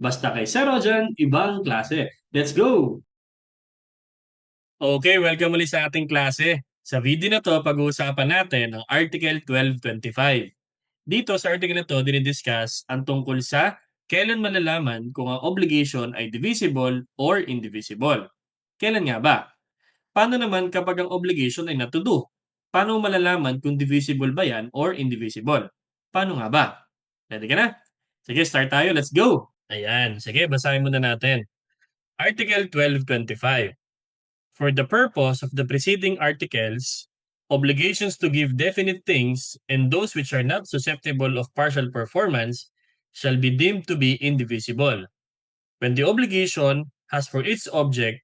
Basta kay Sir Rojan, ibang klase. Let's go! Okay, welcome ulit sa ating klase. Sa video na to, pag-uusapan natin ang Article 1225. Dito sa article na to, dinidiscuss ang tungkol sa kailan malalaman kung ang obligation ay divisible or indivisible. Kailan nga ba? Paano naman kapag ang obligation ay not to do? Paano mo malalaman kung divisible ba yan or indivisible? Paano nga ba? Ready ka na? Sige, start tayo. Let's go! Ayan. Sige, basahin muna natin. Article 1225. For the purpose of the preceding articles, obligations to give definite things and those which are not susceptible of partial performance shall be deemed to be indivisible. When the obligation has for its object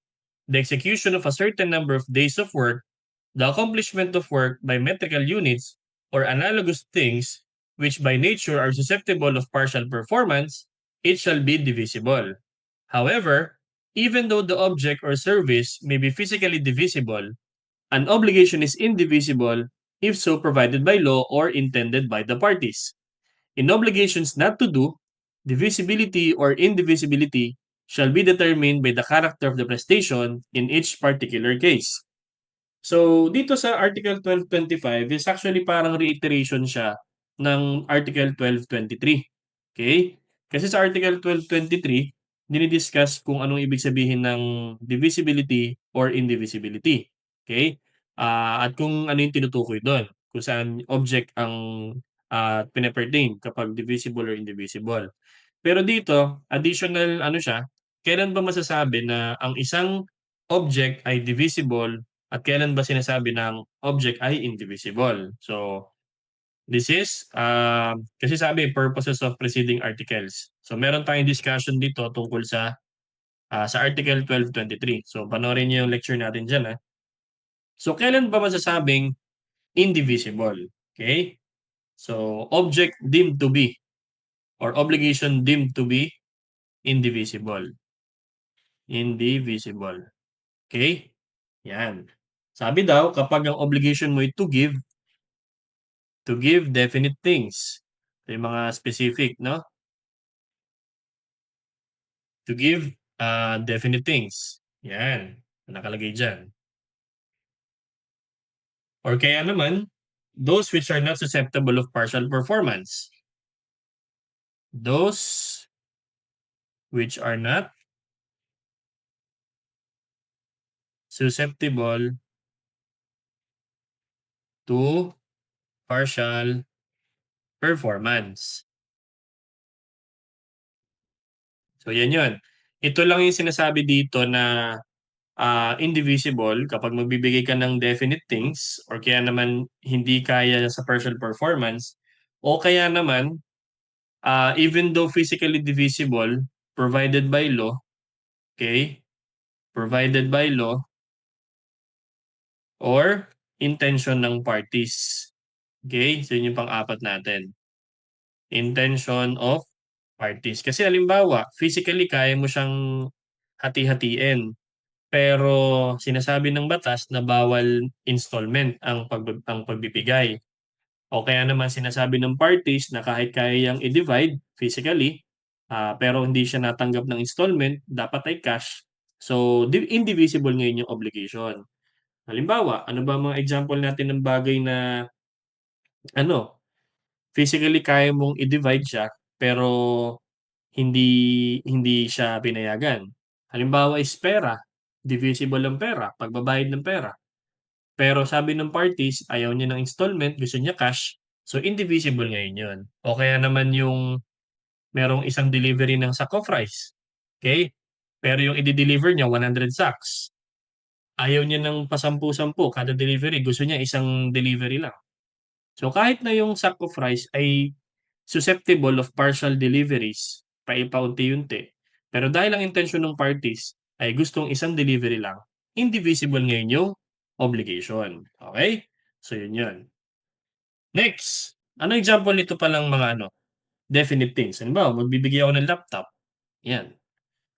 the execution of a certain number of days of work, the accomplishment of work by metrical units or analogous things which by nature are susceptible of partial performance, it shall be divisible. However, even though the object or service may be physically divisible, an obligation is indivisible if so provided by law or intended by the parties. In obligations not to do, divisibility or indivisibility shall be determined by the character of the prestation in each particular case. So, dito sa Article 1225 is actually parang reiteration siya ng Article 1223. Okay? Kasi sa Article 1223, dinidiscuss kung anong ibig sabihin ng divisibility or indivisibility. Okay? At kung ano yung tinutukoy doon. Kung saan object ang pinapertain kapag divisible or indivisible. Pero dito, additional ano siya, kailan ba masasabi na ang isang object ay divisible at kailan ba sinasabi ng object ay indivisible? So, this is, kasi sabi, purposes of preceding articles. So, meron tayong discussion dito tungkol sa Article 1223. So, panoorin niyo yung lecture natin dyan. So, kailan ba masasabing indivisible? Okay? So, object deemed to be or obligation deemed to be indivisible. Indivisible. Okay? Yan. Sabi daw, kapag ang obligation mo ay to give definite things. Ito yung mga specific, no? To give definite things. Yan. Nakalagay dyan. Or kaya naman, those which are not susceptible of partial performance. Those which are not susceptible to partial performance. So, yan yun. Ito lang yung sinasabi dito na indivisible kapag magbibigay ka ng definite things or kaya naman hindi kaya sa partial performance o kaya naman even though physically divisible provided by law, okay? Provided by law or intention ng parties. Okay? So yun yung pang-apat natin. Intention of parties. Kasi halimbawa, physically kaya mo siyang hati-hatiin. Pero sinasabi ng batas na bawal installment ang pagbibigay. O kaya naman sinasabi ng parties na kahit kaya yang i-divide physically, pero hindi siya natanggap ng installment, dapat ay cash. So, indivisible ngayon yung obligation. Halimbawa, ano ba mga example natin ng bagay na ano, physically kaya mong i-divide siya, pero hindi hindi siya pinayagan. Halimbawa is pera, divisible ang pera, pagbabayad ng pera. Pero sabi ng parties, ayaw niya ng installment, gusto niya cash, so indivisible ngayon yun. O kaya naman yung merong isang delivery ng sack of rice, okay? Pero yung i-deliver niya 100 sacks. Ayaw niya ng pasampu-sampu kada delivery, gusto niya isang delivery lang. So kahit na yung sack of rice ay susceptible of partial deliveries, paipaunti-unti, pero dahil ang intention ng parties ay gustong isang delivery lang, indivisible ngayon yung obligation. Okay? So yun yun. Next, ano example nito palang mga definite things? Halimbawa, magbibigay ako ng laptop. Yan.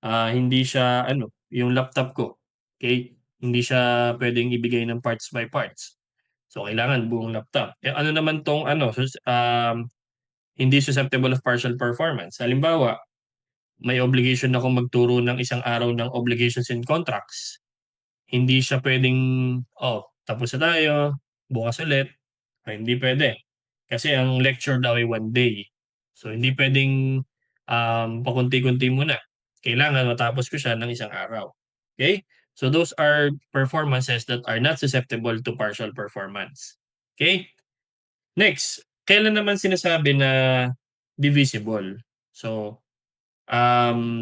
Hindi siya yung laptop ko. Okay? Hindi siya pwedeng ibigay ng parts by parts. So kailangan buong laptop. Ano naman tong hindi susceptible of partial performance. Halimbawa, may obligation akong magturo ng isang araw ng obligations and contracts, hindi siya puwedeng, tapos na tayo, bukas ulit, hindi puwede. Kasi ang lecture daw ay 1 day. So hindi puwedeng, pakonti-konti muna. Kailangan matapos ko siya ng isang araw, okey? So those are performances that are not susceptible to partial performance, okey? Next, kailan naman sinasabi na divisible? So,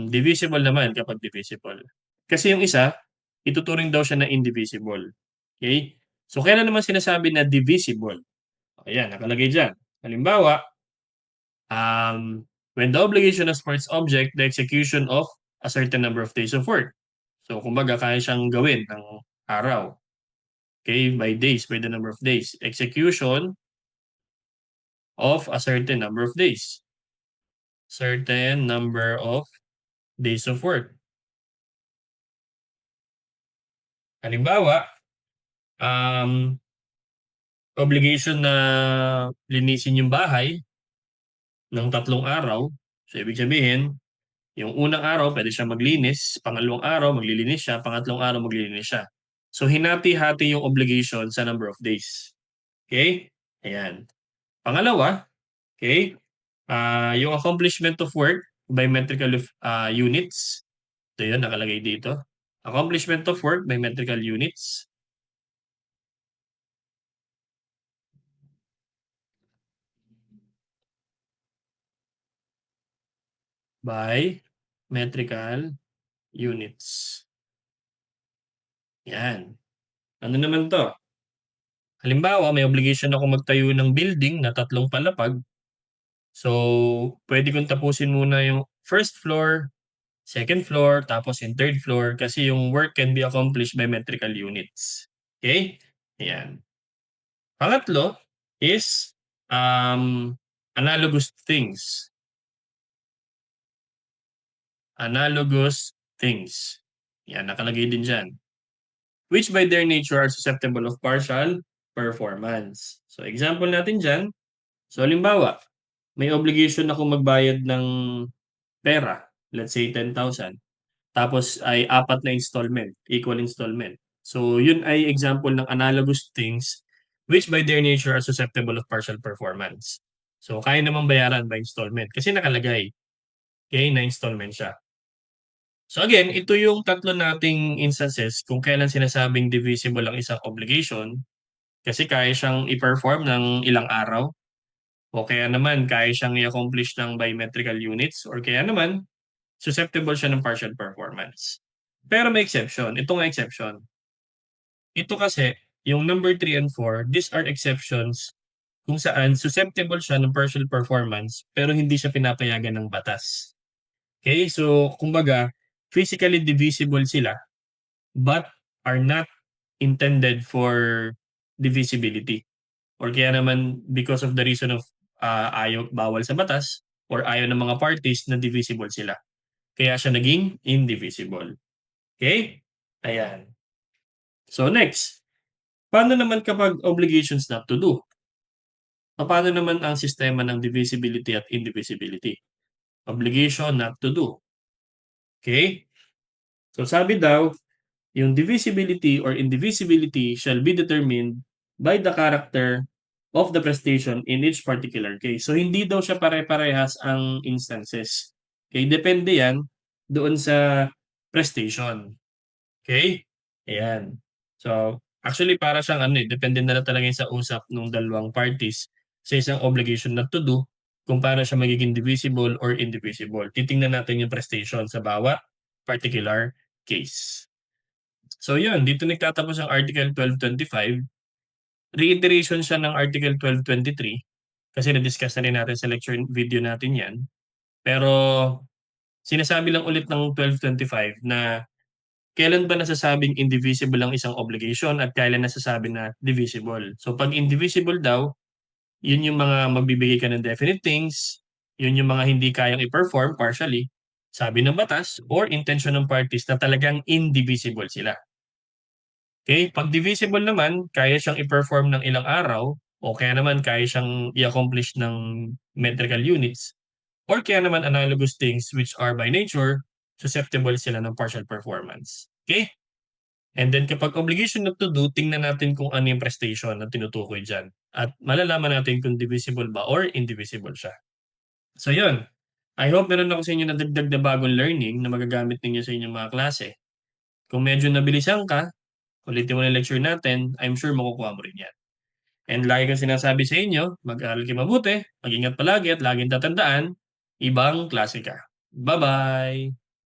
divisible naman kapag divisible. Kasi yung isa, ituturing daw siya na indivisible, okey? So kailan naman sinasabi na divisible? Ayan, nakalagay diyan. Halimbawa, when the obligation has for its object the execution of a certain number of days of work. So kumbaga kaya siyang gawin ng araw, okey, by days, by the number of days. Execution of a certain number of days. Certain number of days of work. Halimbawa, um, obligation na linisin yung bahay ng 3 araw. So ibig sabihin, yung unang araw puwede siyang maglinis, pangalawang araw maglilinis siya, pangatlong araw maglilinis siya. So hinati-hati yung obligation sa number of days, okey? Ayan. Pangalawa, okey, yung accomplishment of work by metrical units. Ito yun nakalagay dito. Accomplishment of work by metrical units. By metrical units. Yan. Ano naman 'to? Halimbawa, may obligation akong magtayo ng building na 3 palapag. So, puwede kong tapusin muna yung first floor, second floor, tapos yung third floor kasi yung work can be accomplished by metrical units. Okay? Ayan. Pangatlo is, analogous things. Analogous things. Yan, nakalagay din diyan. Which by their nature are susceptible of partial performance. So example natin diyan, so halimbawa, may obligation akong magbayad ng pera, let's say 10,000 tapos ay 4 na installment, equal installment. So yun ay example ng analogous things which by their nature are susceptible of partial performance. So kaya namang bayaran by installment kasi nakalagay, okey, na installment siya. So again, ito yung tatlo nating instances kung kailan sinasabing divisible ang isang obligation, kasi kaya siyang i-perform ng ilang araw o kaya naman kaya siyang i-accomplish ng biometrical units or kaya naman susceptible siya ng partial performance. Pero may exception, ito nga exception. Ito kasi, yung number 3 and 4, these are exceptions kung saan susceptible siya ng partial performance pero hindi siya pinapayagan ng batas. Okay, so kumbaga, physically divisible sila but are not intended for divisibility. Or kaya naman because of the reason of, bawal sa batas or ayaw ng mga parties na divisible sila. Kaya siya naging indivisible. Okay? Ayan. So next, paano naman kapag obligations not to do? Papaano naman ang sistema ng divisibility at indivisibility? Obligation not to do. Okay? So sabi daw, yung divisibility or indivisibility shall be determined by the character of the prestation in each particular case. So hindi daw siya pare-parehas ang instances. Okay, depende yan doon sa prestation. Okay? Ayan. So, actually para siyang ano, depende na lang talaga yun sa usap nung dalawang parties sa isang obligation not to do kung paano siya magiging divisible or indivisible. Titingnan natin yung prestation sa bawat particular case. So yun, dito nagtatapos ang Article 1225. Reiteration siya ng Article 1223 kasi na-discuss na rin natin sa lecture video natin yan. Pero sinasabi lang ulit ng 1225 na kailan ba nasasabing indivisible ang isang obligation at kailan nasasabi na divisible. So 'pag indivisible daw, yun yung mga magbibigay ka ng definite things, yun yung mga hindi kayang i-perform partially, sabi ng batas or intention ng parties na talagang indivisible sila. Okay, 'pag divisible naman, kaya siyang i-perform ng ilang araw o kaya naman kaya siyang i-accomplish ng metrical units or kaya naman analogous things which are by nature susceptible sila ng partial performance. Okay? And then kapag obligation not to do, tingnan natin kung ano yung prestation na tinutukoy dyan. At malalaman natin kung divisible ba or indivisible siya. So yun. I hope meron ako sa inyo na dagdag na bagong learning na magagamit ninyo sa inyong mga klase. Kung medyo nabilisan ka, ulitin mo na yung lecture natin, I'm sure makukuha mo rin yan. And lagi kong sinasabi sa inyo, mag-aaral kayo mabuti, mag-ingat palagi at laging tatandaan, ibang klase ka. Bye-bye!